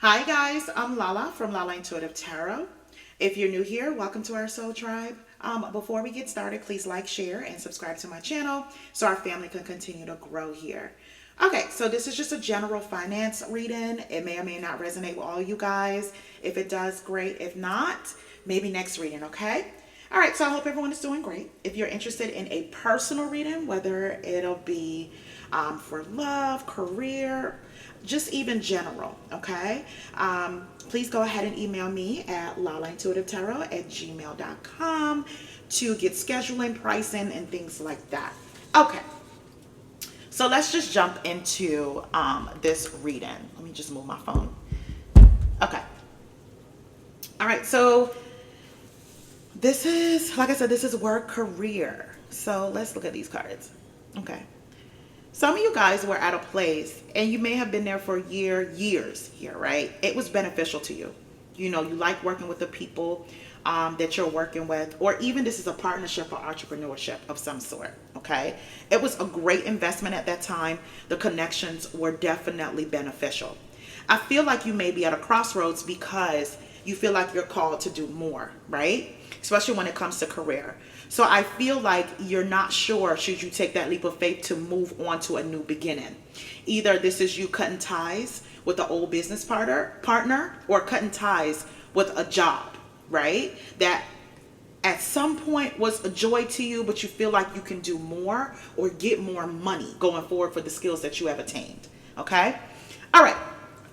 Hi guys, I'm Lala from Lala Intuitive Tarot. If you're new here, welcome to our soul tribe. Before we get started, please like, share, and subscribe to my channel so our family can continue to grow here. Okay, so this is just a general finance reading. It may or may not resonate with all you guys. If it does, great. If not, maybe next reading, okay? All right, so I hope everyone is doing great. If you're interested in a personal reading, whether it'll be for love, career, just even general, okay? Please go ahead and email me at lalaintuitivetarot@gmail.com to get scheduling, pricing, and things like that. Okay, so let's just jump into this reading. Let me just move my phone. Okay. All right, so this is, like I said, this is work, career. So let's look at these cards. Okay. Some of you guys were at a place and you may have been there for years here, right? It was beneficial to you. You know, you like working with the people that you're working with, or even this is a partnership or entrepreneurship of some sort, okay? It was a great investment at that time. The connections were definitely beneficial. I feel like you may be at a crossroads because you feel like you're called to do more, right? Especially when it comes to career. So I feel like you're not sure, should you take that leap of faith to move on to a new beginning. Either this is you cutting ties with the old business partner or cutting ties with a job, right? That at some point was a joy to you, but you feel like you can do more or get more money going forward for the skills that you have attained, okay? All right.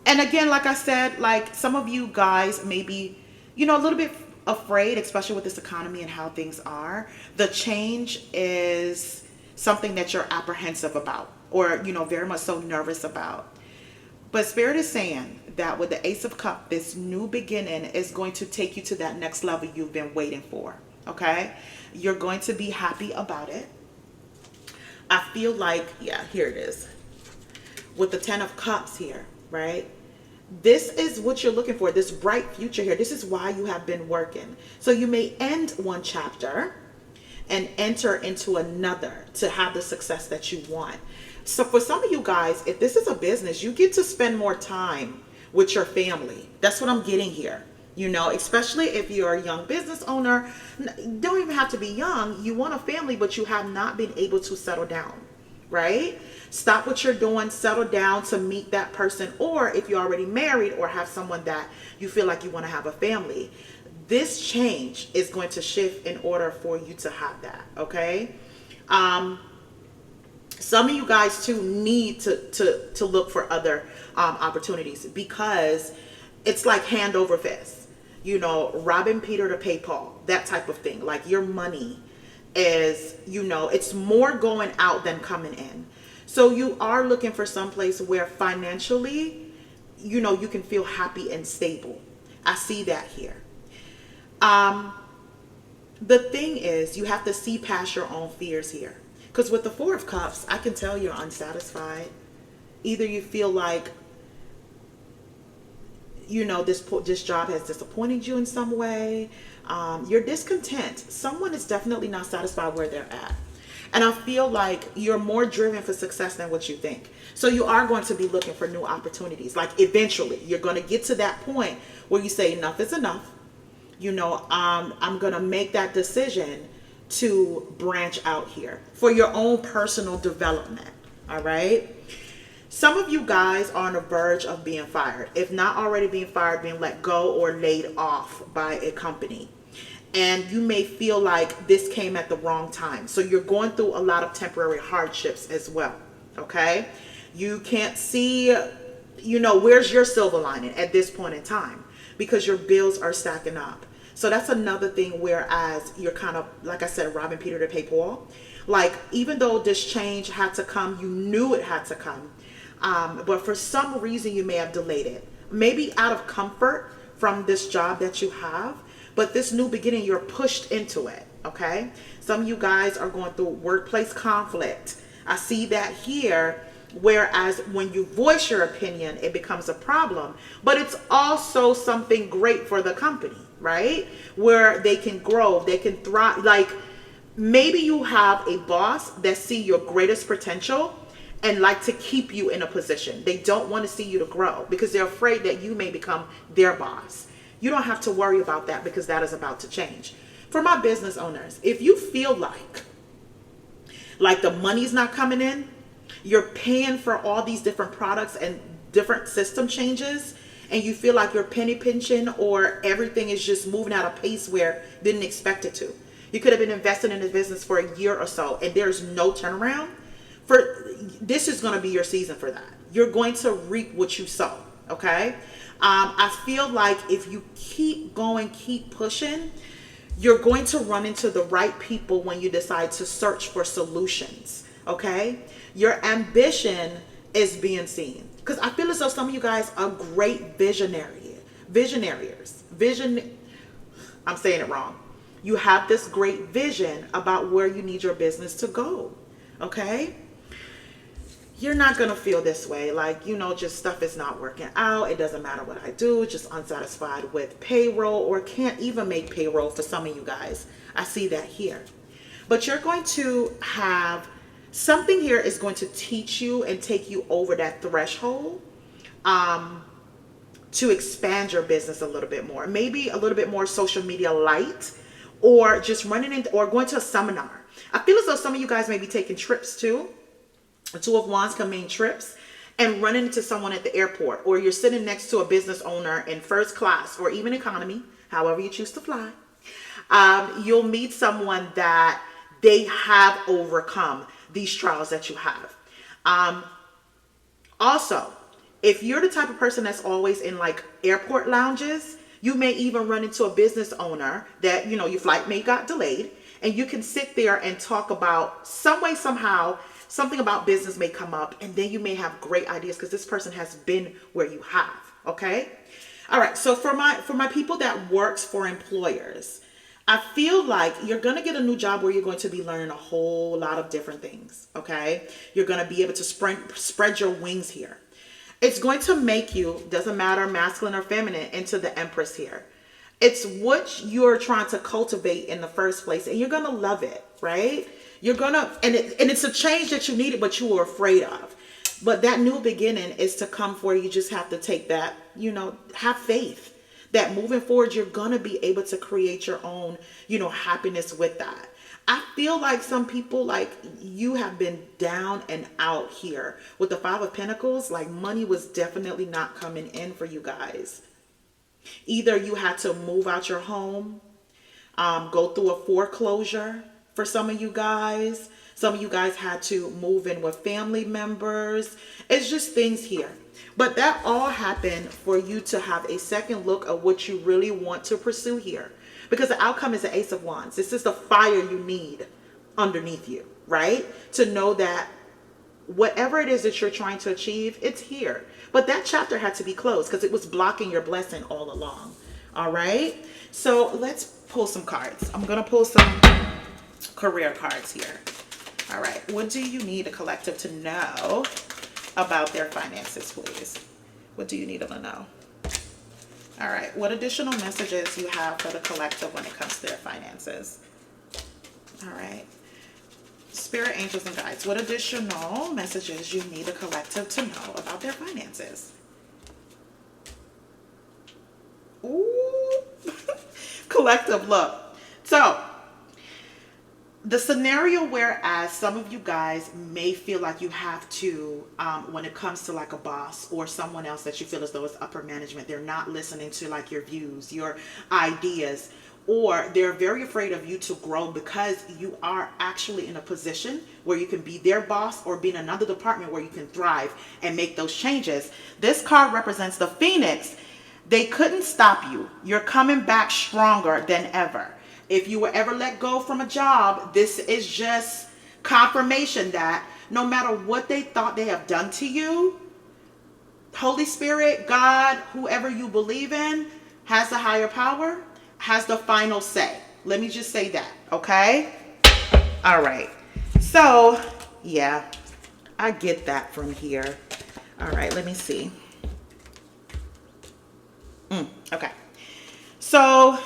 And again, like I said, like some of you guys may be, a little bit afraid, especially with this economy and how things are. The change is something that you're apprehensive about or, very much so nervous about. But Spirit is saying that with the Ace of Cups, this new beginning is going to take you to that next level you've been waiting for, okay? You're going to be happy about it. I feel like, yeah, here it is. With the Ten of Cups here, right? This is what you're looking for, this bright future here. This is why you have been working. So you may end one chapter and enter into another to have the success that you want. So for some of you guys, if this is a business, you get to spend more time with your family. That's what I'm getting here. Especially if you're a young business owner, don't even have to be young. You want a family, but you have not been able to settle down, right? Stop what you're doing, settle down to meet that person. Or if you're already married or have someone that you feel like you want to have a family, this change is going to shift in order for you to have that, okay? Some of you guys too need to look for other opportunities because it's like hand over fist, robbing Peter to pay Paul, that type of thing. Like your money is, it's more going out than coming in. So you are looking for some place where financially, you can feel happy and stable. I see that here. The thing is, you have to see past your own fears here. Because with the Four of Cups, I can tell you're unsatisfied. Either you feel like, this job has disappointed you in some way. You're discontent. Someone is definitely not satisfied where they're at. And I feel like you're more driven for success than what you think. So you are going to be looking for new opportunities. Like eventually you're going to get to that point where you say enough is enough. I'm going to make that decision to branch out here for your own personal development. All right. Some of you guys are on the verge of being fired. If not already being fired, being let go or laid off by a company. And you may feel like this came at the wrong time. So you're going through a lot of temporary hardships as well. Okay. You can't see, where's your silver lining at this point in time because your bills are stacking up. So that's another thing. Whereas you're kind of, like I said, robbing Peter to pay Paul. Like, even though this change had to come, you knew it had to come. But for some reason you may have delayed it. Maybe out of comfort from this job that you have. But this new beginning, you're pushed into it, okay? Some of you guys are going through workplace conflict. I see that here, whereas when you voice your opinion, it becomes a problem. But it's also something great for the company, right? Where they can grow, they can thrive. Like maybe you have a boss that see your greatest potential and like to keep you in a position. They don't want to see you to grow because they're afraid that you may become their boss. You don't have to worry about that because that is about to change. For my business owners, if you feel like the money's not coming in, you're paying for all these different products and different system changes, and you feel like you're penny pinching or everything is just moving at a pace where you didn't expect it to. You could have been investing in the business for a year or so and there's no turnaround. This is going to be your season for that. You're going to reap what you sow. Okay. I feel like if you keep going, keep pushing, you're going to run into the right people when you decide to search for solutions. Okay. Your ambition is being seen, because I feel as though some of you guys are great visionaries. I'm saying it wrong. You have this great vision about where you need your business to go. Okay. You're not going to feel this way. Like, just stuff is not working out. It doesn't matter what I do. Just unsatisfied with payroll, or can't even make payroll for some of you guys. I see that here. But you're going to have something here is going to teach you and take you over that threshold to expand your business a little bit more. Maybe a little bit more social media light, or just running into or going to a seminar. I feel as though some of you guys may be taking trips too. The Two of Wands can mean trips, and running into someone at the airport, or you're sitting next to a business owner in first class or even economy, however you choose to fly. You'll meet someone that they have overcome these trials that you have. Also, if you're the type of person that's always in like airport lounges, you may even run into a business owner that, your flight may got delayed, and you can sit there and talk about some way, somehow, something about business may come up, and then you may have great ideas because this person has been where you have. Okay. All right. So for my people that works for employers, I feel like you're going to get a new job where you're going to be learning a whole lot of different things. Okay. You're going to be able to spread your wings here. It's going to make you, doesn't matter masculine or feminine, into the Empress here. It's what you're trying to cultivate in the first place, and you're going to love it, right? You're going to, and it's a change that you needed, but you were afraid of. But that new beginning is to come for you. You just have to take that, have faith that moving forward, you're going to be able to create your own, happiness with that. I feel like some people, like you have been down and out here with the Five of Pentacles. Like money was definitely not coming in for you guys. Either you had to move out your home, go through a foreclosure for some of you guys. Some of you guys had to move in with family members. It's just things here. But that all happened for you to have a second look at what you really want to pursue here. Because the outcome is the Ace of Wands. This is the fire you need underneath you, right? To know that whatever it is that you're trying to achieve, it's here. But that chapter had to be closed because it was blocking your blessing all along. All right. So let's pull some cards. I'm going to pull some career cards here. All right. What do you need a collective to know about their finances, please? What do you need them to know? All right. What additional messages you have for the collective when it comes to their finances? All right. Spirit, angels, and guides. What additional messages you need a collective to know about their finances? Ooh. Collective, look. So, the scenario whereas some of you guys may feel like you have to, when it comes to like a boss or someone else that you feel as though it's upper management, they're not listening to like your views, your ideas, or they're very afraid of you to grow because you are actually in a position where you can be their boss or be in another department where you can thrive and make those changes. This card represents the Phoenix. They couldn't stop you. You're coming back stronger than ever. If you were ever let go from a job, this is just confirmation that no matter what they thought they have done to you, Holy Spirit, God, whoever you believe in, has the higher power, has the final say. Let me just say that, okay? All right. So, yeah, I get that from here. All right, let me see. Okay. So,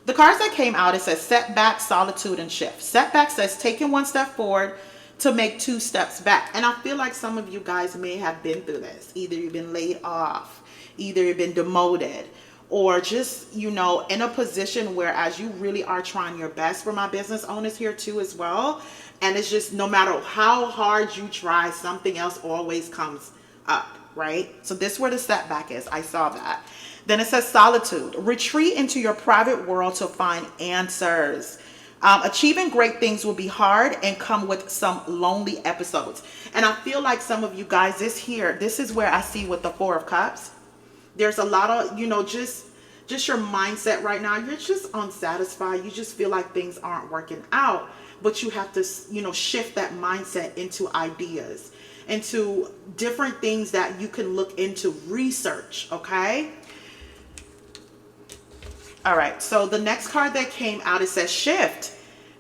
the cards that came out, it says setback, solitude, and shift. Setback says taking one step forward, to make 2 steps back. And I feel like some of you guys may have been through this. Either you've been laid off, either you've been demoted, or just, you know, in a position where as you really are trying your best, for my business owners here too as well. And it's just no matter how hard you try, something else always comes up, right? So this is where the setback is. I saw that. Then it says solitude. Retreat into your private world to find answers. Achieving great things will be hard and come with some lonely episodes. And I feel like some of you guys, this is where I see with the 4 of Cups. There's a lot of, you know, just your mindset right now. You're just unsatisfied. You just feel like things aren't working out. But you have to, you know, shift that mindset into ideas, into different things that you can look into, research, okay? All right, so the next card that came out, it says shift.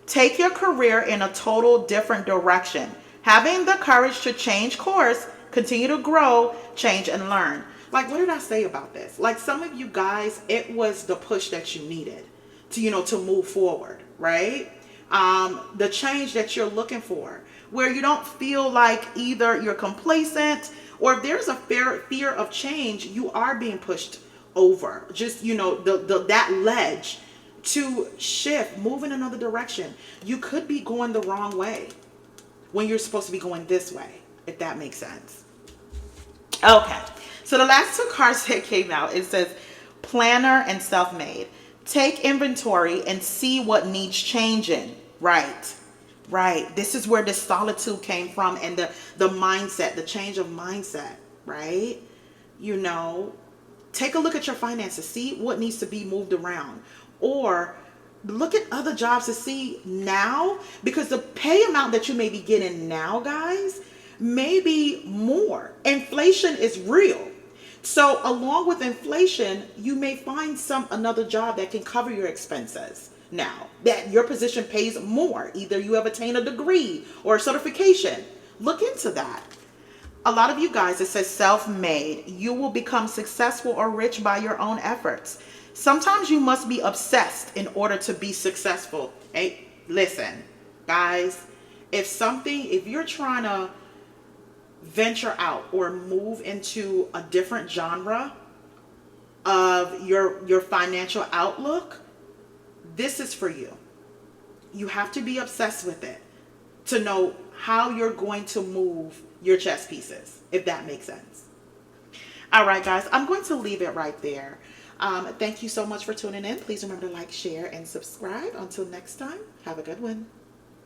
Take your career in a total different direction. Having the courage to change course, continue to grow, change and learn. Like, what did I say about this? Like, some of you guys, it was the push that you needed to, you know, to move forward, right? The change that you're looking for, where you don't feel like either you're complacent, or if there's a fear of change, you are being pushed over, just, you know, that ledge to shift, move in another direction. You could be going the wrong way when you're supposed to be going this way, if that makes sense. Okay, so the last 2 cards that came out, it says planner and self-made. Take inventory and see what needs changing. Right. This is where the solitude came from, and the mindset, the change of mindset, right? You know, take a look at your finances, see what needs to be moved around, or look at other jobs to see now, because the pay amount that you may be getting now, guys, may be more. Inflation is real. So along with inflation, you may find another job that can cover your expenses now, that your position pays more. Either you have attained a degree or a certification. Look into that. A lot of you guys, it says self-made. You will become successful or rich by your own efforts. Sometimes you must be obsessed in order to be successful. Hey, listen, guys, if you're trying to venture out or move into a different genre of your financial outlook, this is for you. You have to be obsessed with it to know how you're going to move your chess pieces, if that makes sense. All right, guys, I'm going to leave it right there. Thank you so much for tuning in. Please remember to like, share, and subscribe. Until next time, have a good one.